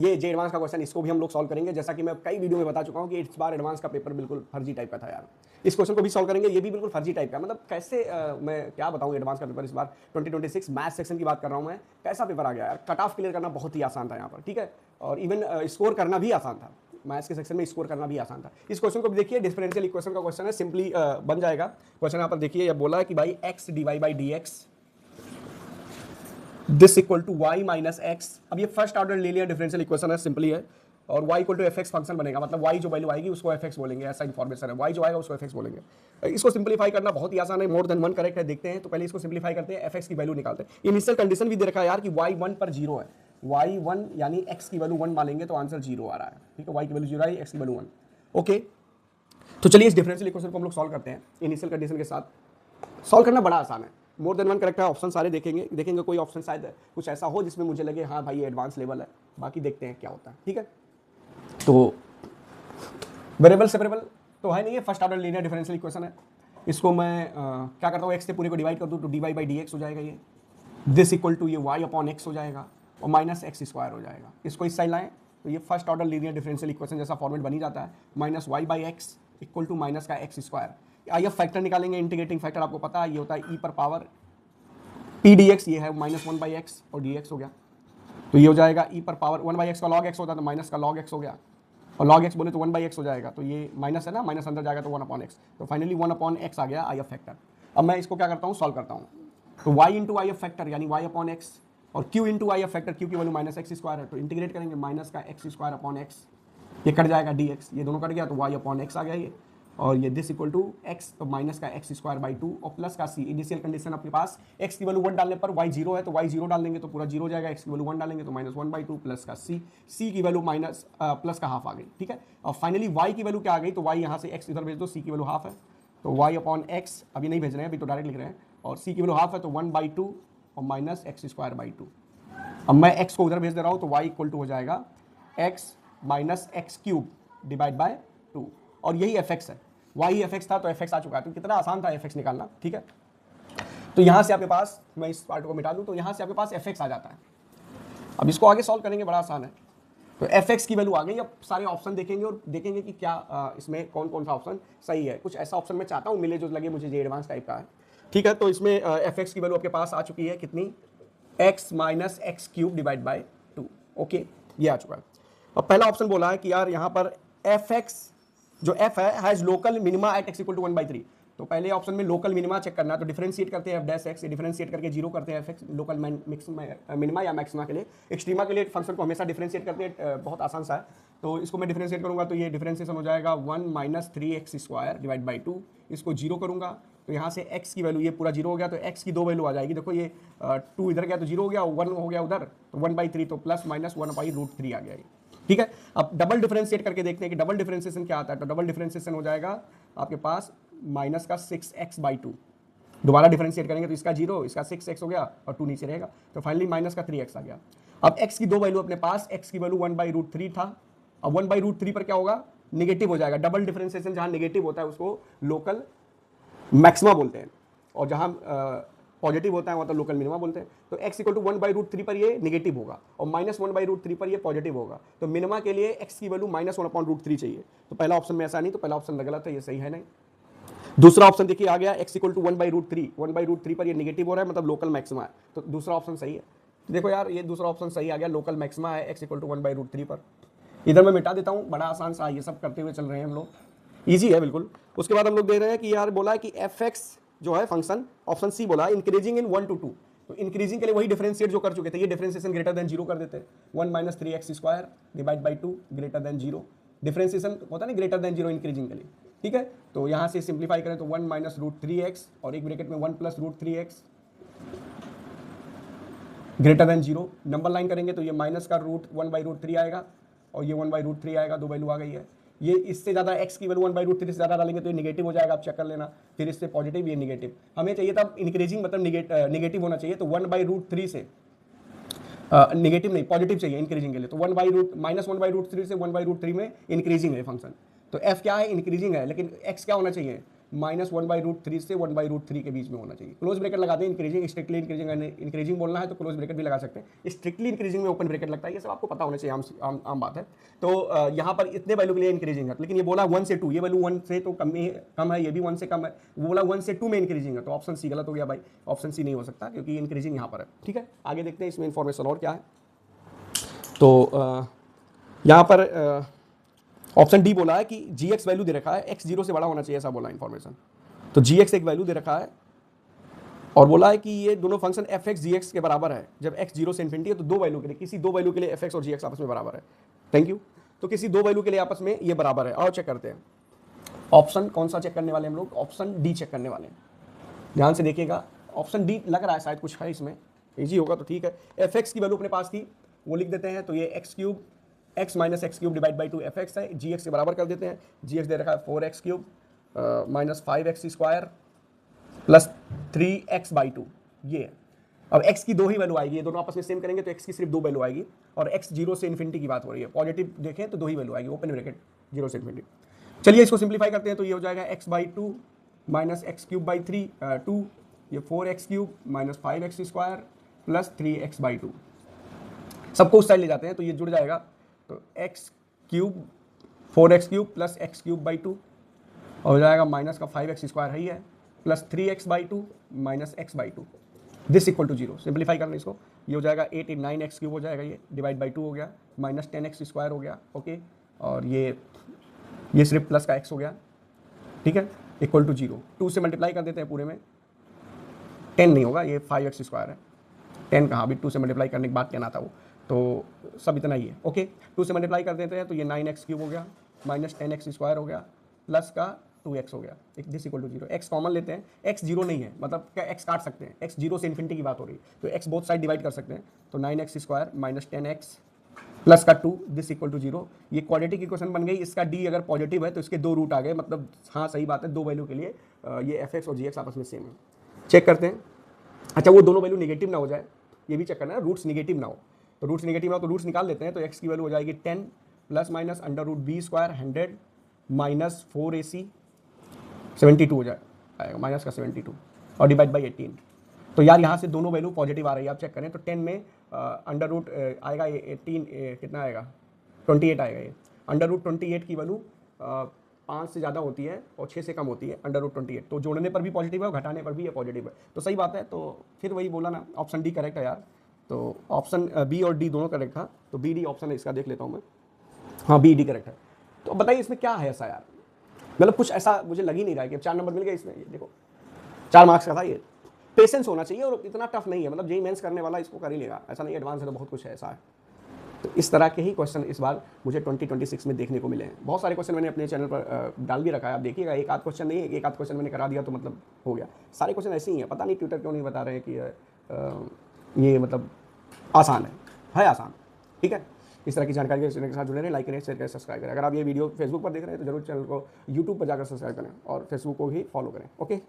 ये जे एडवांस का क्वेश्चन, इसको भी हम लोग सॉल्व करेंगे। जैसा कि मैं कई वीडियो में बता चुका हूँ कि इस बार एडवांस का पेपर बिल्कुल फर्जी टाइप का था यार। इस क्वेश्चन को भी सॉल्व करेंगे, ये भी बिल्कुल फर्जी टाइप का, मतलब कैसे मैं क्या बताऊँ, एडवांस का पेपर इस बार 2026 मैथ सेक्शन की बात कर रहा हूँ मैं, कैसा पेपर आ गया यार। कट ऑफ क्लियर करना बहुत ही आसान था यहाँ पर, ठीक है, और इवन स्कोर करना भी आसान था। मैथ्स के सेक्शन में स्कोर करना भी आसान था। इस क्वेश्चन को भी देखिए, डिफरेंशियल इक्वेशन का क्वेश्चन है, सिंपली बन जाएगा क्वेश्चन। यहाँ पर देखिए, ये बोला है कि भाई x d y by d x this equal to y minus x. अब ये first order linear differential equation है, सिंपली है, और y equal to f x function बनेगा, मतलब y जो वैल्यू आएगी उसको एफ एक्स बोलेंगे, ऐसा इन्फॉर्मेशन है। y जो आएगा उसको एफ एक्स बोलेंगे। इसको सिंपलीफाई करना बहुत ही आसान है, मोर देन वन करेक्ट है। देखते हैं, तो पहले इसको सिंपलीफाई करते हैं, एफ एक्स की वैल्यू निकालते हैं। इनिशियल कंडीशन भी दे रखा है यार कि y 1 पर 0 है, y 1 यानी x की वैल्यू 1 मानेंगे तो आंसर 0 आ रहा है, ठीक है, y की वैल्यू 0 आई, x की वैल्यू 1। ओके, तो चलिए इस डिफरेंशियल इक्वेशन को हम लोग सॉल्व करते हैं इनिशियल कंडीशन के साथ। सॉल्व करना बड़ा आसान है, मोर देन वन करेक्ट है। ऑप्शन सारे देखेंगे कोई ऑप्शन शायद कुछ ऐसा हो जिसमें मुझे लगे हाँ भाई ये एडवांस लेवल है, बाकी देखते हैं क्या होता है, ठीक है। तो वेरिएबल सेपरेबल तो है नहीं, है first order linear differential equation है। इसको मैं क्या करता हूँ, एक्स से पूरे को डिवाइड कर दूँ तो d y by d x हो जाएगा, ये दिस इक्वल टू ये वाई अपॉन एक्स हो जाएगा और माइनस एक्स स्क्वायर हो जाएगा। इसको इस साइड लाएं तो ये first order linear differential equation जैसा फॉर्मेट बनी जाता है, minus y by x equal to minus का x square. I F factor निकालेंगे, इंटीग्रेटिंग फैक्टर आपको पता है ये होता है ई पर पावर पी डी एक्स, ये है माइनस 1 बाई एक्स और डी एक्स हो गया, तो ये हो जाएगा ई पर पावर 1 बाई एक्स का लॉग एक्स होता है तो माइनस का लॉग एक्स हो गया, और log x बोले तो 1 बाई एक्स हो जाएगा, तो ये माइनस है ना, माइनस अंदर जाएगा तो 1 अपॉन एक्स, तो फाइनली 1 अपॉन एक्स आ गया आई एफ फैक्टर। अब मैं इसको क्या करता हूँ, सॉल्व करता हूँ, तो y इंटू आई एफ फैक्टर यानी y अपॉन एक्स, और q इंटू आई एफ फैक्टर, q की वैल्यू माइनस एक्स स्क्वायर है, तो इंटीग्रेट करेंगे माइनस का एक्स स्क्वायर अपॉन एक्स, ये कट जाएगा dx, ये दोनों कट गया तो y अपॉन एक्स आ गया ये, और ये दिस इक्वल टू x, तो माइनस का एक्स स्क्वायर बाई 2 और प्लस का c। इनिशियल कंडीशन आपके पास x की वैल्यू 1 डालने पर y 0 है तो y 0 डाल देंगे तो पूरा 0 हो जाएगा, x की वैल्यू 1 डालेंगे तो माइनस 1 बाई 2 प्लस का c की वैल्यू माइनस प्लस का हाफ आ गई, ठीक है। और फाइनली y की वैल्यू क्या आ गई, तो y यहाँ से x इधर भेज दो, c की वैल्यू हाफ है तो y अपॉन एक्स, अभी नहीं भेज रहे हैं, अभी तो डायरेक्ट लिख रहे हैं, और c की वैल्यू हाफ है तो 1 बाई 2 और माइनस एक्स स्क्वायर बाई 2। अब मैं x को उधर भेज दे रहा हूँ तो y इक्वल टू हो जाएगा x minus x cube divide by 2, और यही एफ एक्स है, y एफ एक्स था तो एफ एक्स आ चुका है, तो कितना आसान था एफ एक्स निकालना, ठीक है। तो यहाँ से आपके पास, मैं इस पार्ट को मिटा दूँ तो यहाँ से आपके पास एफ एक्स आ जाता है। अब इसको आगे सॉल्व करेंगे, बड़ा आसान है, तो एफ एक्स की वैल्यू आ गई। अब सारे ऑप्शन देखेंगे और देखेंगे कि क्या इसमें कौन कौन सा ऑप्शन सही है। कुछ ऐसा ऑप्शन मैं चाहता हूँ मिले जो लगे मुझे जे एडवांस टाइप का है, ठीक है। तो इसमें एफ एक्स की वैल्यू आपके पास आ चुकी है कितनी, x minus x cube divide by 2, okay, ये आ चुका है। अब पहला ऑप्शन बोला है कि यार यहाँ पर एफ एक्स जो f है has local minima at x equal to 1/3, तो पहले ऑप्शन में लोकल मिनिमा चेक करना है, तो डिफरेंशिएट करते हैं f डैश x, डिफरेंशिएट करके 0 करते हैं f लोकल मिनिमा या मैक्सिमा के लिए। एक्सट्रीमा के लिए फंक्शन को हमेशा डिफरेंशिएट करते हैं, बहुत आसान सा है। तो इसको मैं डिफरेंशिएट करूंगा तो ये डिफरेंशिएशन हो जाएगा 1 minus 3x square divide by 2, इसको 0 करूंगा तो यहाँ से x की वैल्यू ये पूरा 0 हो गया, तो x की दो वैल्यू आ जाएगी, देखो ये 2 इधर गया तो 0 हो गया, 1 हो गया उधर तो 1/3, तो प्लस माइनस 1/√3 आ गया ये, ठीक है। अब डबल डिफरेंशिएट करके देखते हैं कि डबल डिफरेंशिएशन क्या आता है, तो डबल डिफरेंशिएशन हो जाएगा आपके पास माइनस का 6x बाई 2, दोबारा डिफरेंशिएट करेंगे तो इसका 0, इसका 6x हो गया और 2 नीचे रहेगा, तो फाइनली माइनस का 3x आ गया। अब x की दो वैल्यू अपने पास, x की वैल्यू 1/√3 था, अब 1/√3 पर क्या होगा, निगेटिव हो जाएगा। डबल डिफरेंशिएशन जहां निगेटिव होता है उसको लोकल मैक्सिमा बोलते हैं, और जहां पॉजिटिव होता है मतलब लोकल मिनिमा बोलते हैं। तो x इक्वल टू 1/√3 पर ये निगेटिव होगा और माइनस 1/√3 पर ये पॉजिटिव होगा, तो मिनिमा के लिए x की वैल्यू माइनस 1/√3 चाहिए। तो पहला ऑप्शन में ऐसा नहीं, तो पहला ऑप्शन गलत है, ये सही है नहीं। दूसरा ऑप्शन देखिए आ गया, x इक्वल टू 1/√3, 1/√3 पर ये निगेटिव हो रहा है मतलब लोकल मैक्सिमा है, तो दूसरा ऑप्शन सही है। तो देखो यार ये दूसरा ऑप्शन सही आ गया, लोकल मैक्सिमा है x इक्वल टू 1/√3 पर। इधर मैं मिटा देता हूँ, बड़ा आसान सा, ये सब करते हुए चल रहे हैं हम लोग, ईजी है बिल्कुल। उसके बाद हम लोग दे रहे हैं कि यार बोला है कि एफ एक्स जो है फंक्शन, ऑप्शन सी बोला इंक्रीजिंग इन 1 to 2, तो इंक्रीजिंग के लिए वही डिफरेंशिएट जो कर चुके थे, ये डिफरेंशिएशन ग्रेटर देन 0 कर देते हैं, 1 minus 3x square divide by 2 greater than 0, differentiation होता है ना ग्रेटर देन 0 इंक्रीजिंग के लिए, ठीक है। तो यहाँ से सिंप्लीफाई करें तो 1 माइनस √3x और एक ब्रैकेट में 1 plus √3x greater than 0, number line करेंगे तो ये माइनस का √1/√3 आएगा और ये 1/√3 आएगा, दो वैल्यू आ गई है। ये इससे ज़्यादा x की वैल्यू 1/√3 से ज़्यादा डालेंगे तो ये निगेटिव हो जाएगा, आप चेक कर लेना। फिर इससे पॉजिटिव, ये निगेटिव, हमें चाहिए था इंक्रीजिंग मतलब निगेटिव होना चाहिए, तो 1/√3 से निगेटिव नहीं पॉजिटिव चाहिए इंक्रीजिंग के लिए, तो माइनस 1/√3 से 1/√3 में इंक्रीजिंग है फंक्शन, तो f क्या है, इंक्रीजिंग है, लेकिन x क्या होना चाहिए, -1/√3 से 1/√3 के बीच में होना चाहिए। क्लोज ब्रैकेट लगाते हैं इंक्रीजिंग, स्ट्रिक्टली इंक्रीजिंग, इंक्रीजिंग बोलना है तो क्लोज ब्रैकेट भी लगा सकते हैं। स्ट्रिक्टली इंक्रीजिंग में ओपन ब्रैकेट लगता है, ये सब आपको पता होना चाहिए, आम बात है। तो यहाँ पर इतने वैल्यू के लिए इंक्रीजिंग है, लेकिन ये बोला 1 से 2, ये वैल्यू 1 से तो कम है, ये भी 1 से कम है, वो बोला 1 से 2 में इंक्रीजिंग है, तो ऑप्शन सी गलत हो गया भाई, ऑप्शन सी नहीं हो सकता क्योंकि इंक्रीजिंग यहाँ पर है। ठीक है, आगे देखते हैं इसमें इंफॉर्मेशन और क्या है। तो यहाँ पर ऑप्शन डी बोला है कि gx वैल्यू दे रखा है, x 0 से बड़ा होना चाहिए, ऐसा बोला इंफॉर्मेशन। तो gx एक वैल्यू दे रखा है और बोला है कि ये दोनों फंक्शन fx gx के बराबर है जब x 0 से इन्फिनिटी है। तो दो वैल्यू के लिए, किसी दो वैल्यू के लिए fx और gx आपस में बराबर है। Thank you. तो किसी दो वैल्यू के लिए आपस में ये बराबर है। और चेक करते हैं ऑप्शन कौन सा चेक करने वाले हम लोग, ऑप्शन डी चेक करने वाले हैं। ध्यान से देखिएगा, ऑप्शन डी लग रहा है शायद कुछ है इसमें, इजी होगा तो ठीक है। fx की वैल्यू अपने पास थी, वो लिख देते हैं, तो ये x cube x minus x cube divide by 2 fx है, gx के बराबर कर देते हैं। gx दे रखा है 4x cube minus 5x square plus 3x by 2, ये है। अब x की दो ही वैल्यू आएगी, ये दोनों आपस में सेम करेंगे तो x की सिर्फ दो वैल्यू आएगी, और x 0 से इन्फिनिटी की बात हो रही है, पॉजिटिव देखें तो दो ही वैल्यू आएगी, ओपन ब्रैकेट 0 से इन्फिनिटी। चलिए इसको सिंप्लीफाई करते हैं, तो ये हो जाएगा x by 2 minus x cube by 2, ये 4x cube minus 5x square plus 3x by 2। सबको उस साइड ले जाते हैं तो ये जुड़ जाएगा, तो x cube 4x cube plus x cube by 2 हो जाएगा माइनस का 5x स्क्वायर है ही है, plus 3x by 2 minus x by 2, this equal to 0। Simplify करना इसको, ये हो जाएगा 89x क्यूब हो जाएगा, ये डिवाइड बाई 2 हो गया, माइनस 10x स्क्वायर हो गया, ओके। और ये सिर्फ प्लस का x हो गया, ठीक है, इक्वल टू 0। 2 से मल्टीप्लाई कर देते हैं पूरे में, 10 नहीं होगा, ये 5x स्क्वायर है, 10 कहाँ, अभी 2 से मल्टीप्लाई करने के बाद 10 आता वो, तो सब इतना ही है, ओके। 2 से मल्टीप्लाई कर देते हैं तो ये 9x क्यूब हो गया, माइनस 10x स्क्वायर हो गया, प्लस का 2x हो गया, this equal to 0। x common लेते हैं, x 0 नहीं है, मतलब क्या x काट सकते हैं, x 0 से इन्फिनिटी की बात हो रही है, तो x बोथ साइड डिवाइड कर सकते हैं, तो 9x square minus 10x plus का 2, दिस इक्वल टू 0। ये क्वाड्रेटिक इक्वेशन बन गई, इसका d अगर पॉजिटिव है तो इसके दो रूट आ गए, मतलब हाँ सही बात है, दो वैल्यू के लिए ये fx और gx आपस में सेम है। चेक करते हैं, अच्छा वो दोनों वैल्यू नेगेटिव ना हो जाए, ये भी चेक करना है, रूट्स नेगेटिव ना हो, तो रूट्स नेगेटिव ना हो तो रूट्स निकाल लेते हैं, तो x की वैल्यू हो जाएगी 10 plus minus under root b square 100 minus 4ac 72 हो जाएगा, माइनस का 72 और डिवाइड बाई 18। तो यार यहाँ से दोनों वैल्यू पॉजिटिव आ रही है, आप चेक करें तो 10 में अंडर रूट आएगा ये 18, कितना आएगा 28 आएगा, ये अंडर रूट 28 की वैल्यू 5 से ज़्यादा होती है और 6 से कम होती है अंडर रूट 28, तो जोड़ने पर भी पॉजिटिव है और घटाने पर भी ये पॉजिटिव है, तो सही बात है। तो फिर वही बोला ना, ऑप्शन डी करेक्ट है यार, तो ऑप्शन बी और डी दोनों करेक्ट था, तो बी डी ऑप्शन है इसका, देख लेता हूँ मैं, हाँ बी डी करेक्ट है। तो बताइए इसमें क्या है ऐसा यार, मतलब कुछ ऐसा मुझे लग ही नहीं रहा है कि 4 नंबर मिल गए इसमें, ये देखो 4 मार्क्स का था, ये पेशेंस होना चाहिए और इतना टफ नहीं है, मतलब जेईई मेंस करने वाला इसको कर ही लेगा, ऐसा नहीं एडवांस है तो बहुत कुछ है, ऐसा है। तो इस तरह के ही क्वेश्चन इस बार मुझे 2026 में देखने को मिले हैं। बहुत सारे क्वेश्चन मैंने अपने चैनल पर डाल भी रखा है, आप देखिएगा, एक आध क्वेश्चन नहीं है, एक आध क्वेश्चन मैंने करा दिया तो मतलब हो गया, सारे क्वेश्चन ऐसे ही हैं, पता नहीं ट्विटर क्यों नहीं बता रहे हैं कि ये मतलब आसान है आसान, ठीक है। इस तरह की जानकारी के साथ जुड़े रहें, लाइक करें, शेयर करें, सब्सक्राइब करें। अगर आप ये वीडियो फेसबुक पर देख रहे हैं तो जरूर चैनल को यूट्यूब पर जाकर सब्सक्राइब करें और फेसबुक को भी फॉलो करें, ओके।